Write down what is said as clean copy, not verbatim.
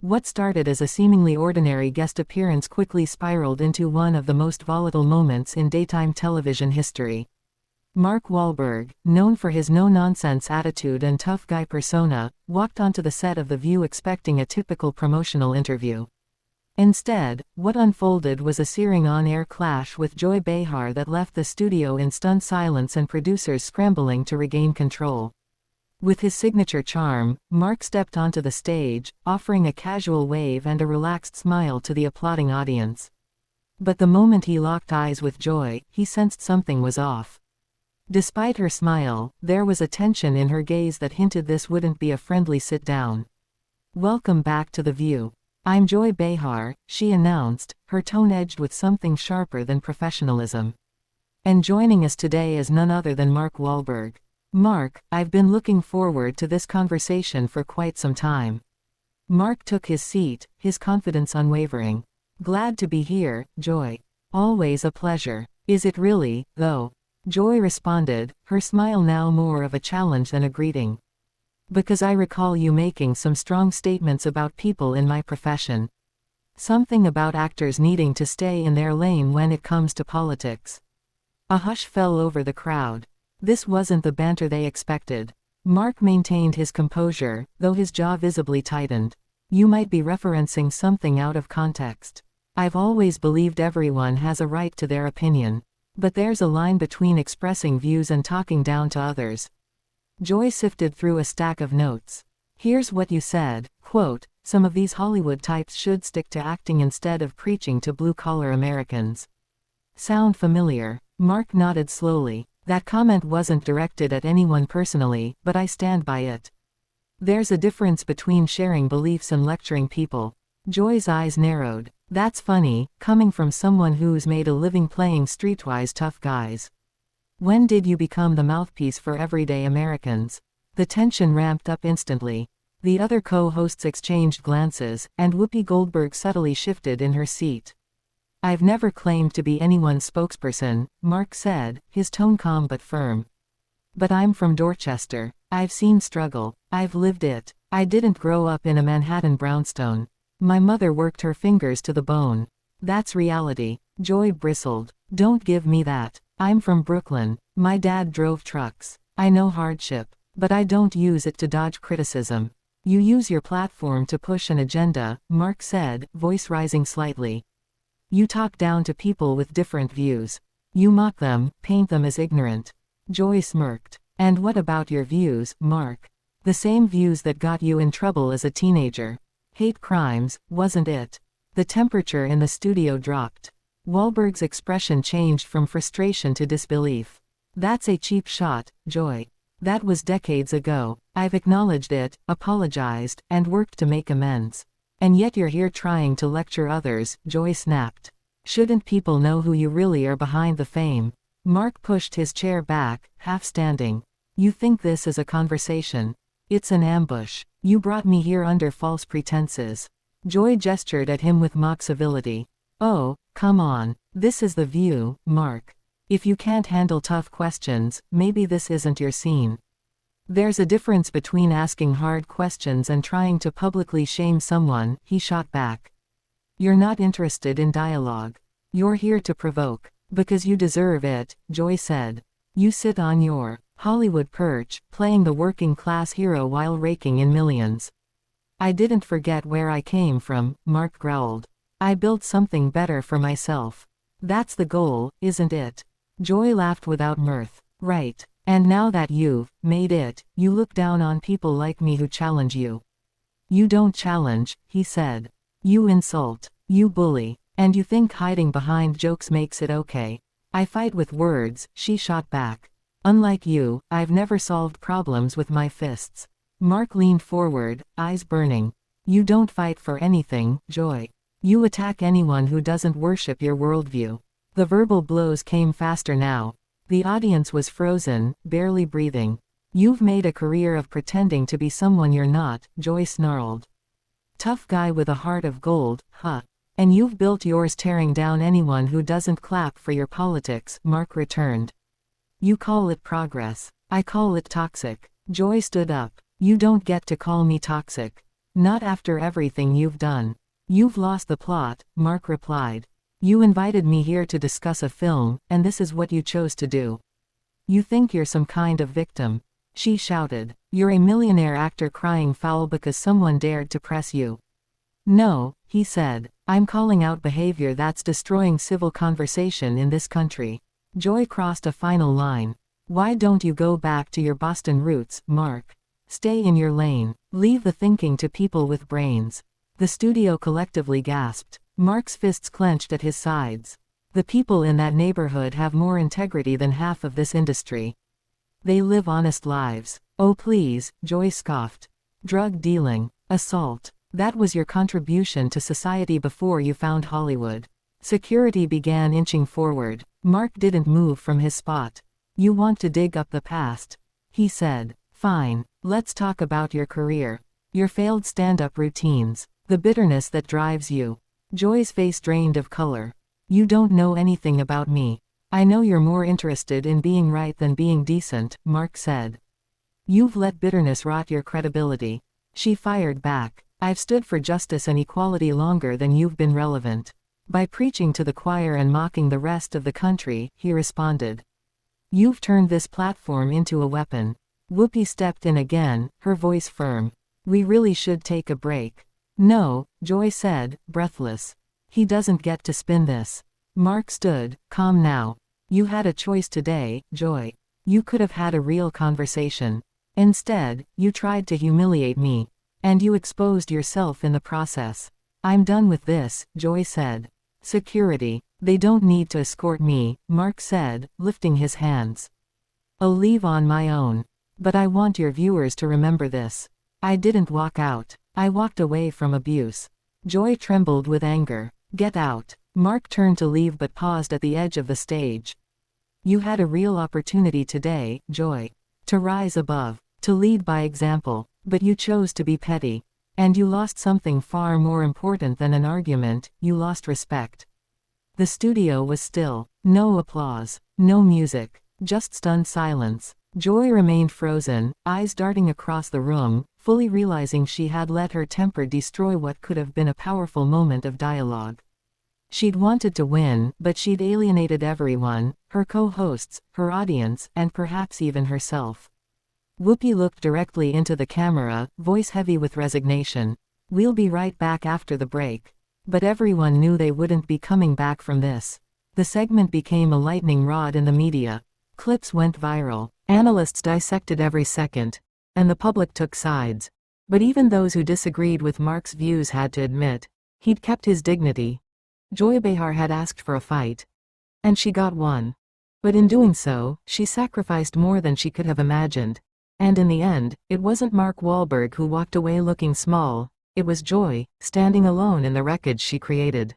What started as a seemingly ordinary guest appearance quickly spiraled into one of the most volatile moments in daytime television history. Mark Wahlberg, known for his no-nonsense attitude and tough guy persona, walked onto the set of The View expecting a typical promotional interview. Instead, what unfolded was a searing on-air clash with Joy Behar that left the studio in stunned silence and producers scrambling to regain control. With his signature charm, Mark stepped onto the stage, offering a casual wave and a relaxed smile to the applauding audience. But the moment he locked eyes with Joy, he sensed something was off. Despite her smile, there was a tension in her gaze that hinted this wouldn't be a friendly sit-down. "Welcome back to The View. I'm Joy Behar," she announced, her tone edged with something sharper than professionalism. "And joining us today is none other than Mark Wahlberg. Mark, I've been looking forward to this conversation for quite some time." Mark took his seat, his confidence unwavering. "Glad to be here, Joy. Always a pleasure. Is it really, though?" Joy responded, her smile now more of a challenge than a greeting. "Because I recall you making some strong statements about people in my profession. Something about actors needing to stay in their lane when it comes to politics." A hush fell over the crowd. This wasn't the banter they expected. Mark maintained his composure, though his jaw visibly tightened. "You might be referencing something out of context. I've always believed everyone has a right to their opinion. But there's a line between expressing views and talking down to others." Joy sifted through a stack of notes. "Here's what you said, quote, 'Some of these Hollywood types should stick to acting instead of preaching to blue-collar Americans.' Sound familiar?" Mark nodded slowly. "That comment wasn't directed at anyone personally, but I stand by it. There's a difference between sharing beliefs and lecturing people." Joy's eyes narrowed. "That's funny, coming from someone who's made a living playing streetwise tough guys. When did you become the mouthpiece for everyday Americans?" The tension ramped up instantly. The other co-hosts exchanged glances, and Whoopi Goldberg subtly shifted in her seat. "I've never claimed to be anyone's spokesperson," Mark said, his tone calm but firm. "But I'm from Dorchester. I've seen struggle. I've lived it. I didn't grow up in a Manhattan brownstone. My mother worked her fingers to the bone. That's reality." Joy bristled. "Don't give me that. I'm from Brooklyn. My dad drove trucks. I know hardship. But I don't use it to dodge criticism." "You use your platform to push an agenda," Mark said, voice rising slightly. "You talk down to people with different views. You mock them, paint them as ignorant." Joy smirked. "And what about your views, Mark? The same views that got you in trouble as a teenager. Hate crimes, wasn't it?" The temperature in the studio dropped. Wahlberg's expression changed from frustration to disbelief. "That's a cheap shot, Joy. That was decades ago. I've acknowledged it, apologized, and worked to make amends. And yet you're here trying to lecture others," Joy snapped. "Shouldn't people know who you really are behind the fame?" Mark pushed his chair back, half standing. "You think this is a conversation? It's an ambush. You brought me here under false pretenses." Joy gestured at him with mock civility. "Oh, come on. This is The View, Mark. If you can't handle tough questions, maybe this isn't your scene." "There's a difference between asking hard questions and trying to publicly shame someone," he shot back. "You're not interested in dialogue. You're here to provoke. Because you deserve it," Joy said. "You sit on your Hollywood perch, playing the working-class hero while raking in millions." "I didn't forget where I came from," Mark growled. "I built something better for myself. That's the goal, isn't it?" Joy laughed without mirth. "Right. And now that you've made it, you look down on people like me who challenge you." "You don't challenge," he said. "You insult. You bully. And you think hiding behind jokes makes it okay." "I fight with words," she shot back. "Unlike you, I've never solved problems with my fists." Mark leaned forward, eyes burning. "You don't fight for anything, Joy. You attack anyone who doesn't worship your worldview." The verbal blows came faster now. The audience was frozen, barely breathing. "You've made a career of pretending to be someone you're not," Joy snarled. "Tough guy with a heart of gold, huh? And you've built yours tearing down anyone who doesn't clap for your politics," Mark returned. "You call it progress. I call it toxic." Joy stood up. "You don't get to call me toxic. Not after everything you've done. You've lost the plot, Mark replied. You invited me here to discuss a film, and this is what you chose to do. You think you're some kind of victim. She shouted. You're a millionaire actor crying foul because someone dared to press you. No, he said. I'm calling out behavior that's destroying civil conversation in this country. Joy crossed a final line. Why don't you go back to your Boston roots, Mark? Stay in your lane. Leave the thinking to people with brains. The studio collectively gasped. Mark's fists clenched at his sides. The people in that neighborhood have more integrity than half of this industry. They live honest lives. Oh please, Joy scoffed. Drug dealing, assault. That was your contribution to society before you found Hollywood. Security began inching forward. Mark didn't move from his spot. You want to dig up the past? He said. Fine, let's talk about your career. Your failed stand-up routines. The bitterness that drives you. Joy's face drained of color. You don't know anything about me. I know you're more interested in being right than being decent, Mark said. You've let bitterness rot your credibility. She fired back. I've stood for justice and equality longer than you've been relevant. By preaching to the choir and mocking the rest of the country, he responded. You've turned this platform into a weapon. Whoopi stepped in again, her voice firm. We really should take a break. No, Joy said, breathless. He doesn't get to spin this. Mark stood, calm now. You had a choice today, Joy. You could have had a real conversation. Instead, you tried to humiliate me. And you exposed yourself in the process. I'm done with this, Joy said. Security. They don't need to escort me, Mark said, lifting his hands. I'll leave on my own. But I want your viewers to remember this. I didn't walk out. I walked away from abuse. Joy trembled with anger. Get out. Mark turned to leave but paused at the edge of the stage. You had a real opportunity today, Joy. To rise above. To lead by example. But you chose to be petty. And you lost something far more important than an argument, you lost respect. The studio was still. No applause. No music. Just stunned silence. Joy remained frozen, eyes darting across the room, fully realizing she had let her temper destroy what could have been a powerful moment of dialogue. She'd wanted to win, but she'd alienated everyone, her co-hosts, her audience, and perhaps even herself. Whoopi looked directly into the camera, voice heavy with resignation. We'll be right back after the break. But everyone knew they wouldn't be coming back from this. The segment became a lightning rod in the media. Clips went viral. Analysts dissected every second. And the public took sides. But even those who disagreed with Mark's views had to admit, he'd kept his dignity. Joy Behar had asked for a fight. And she got one. But in doing so, she sacrificed more than she could have imagined. And in the end, it wasn't Mark Wahlberg who walked away looking small, it was Joy, standing alone in the wreckage she created.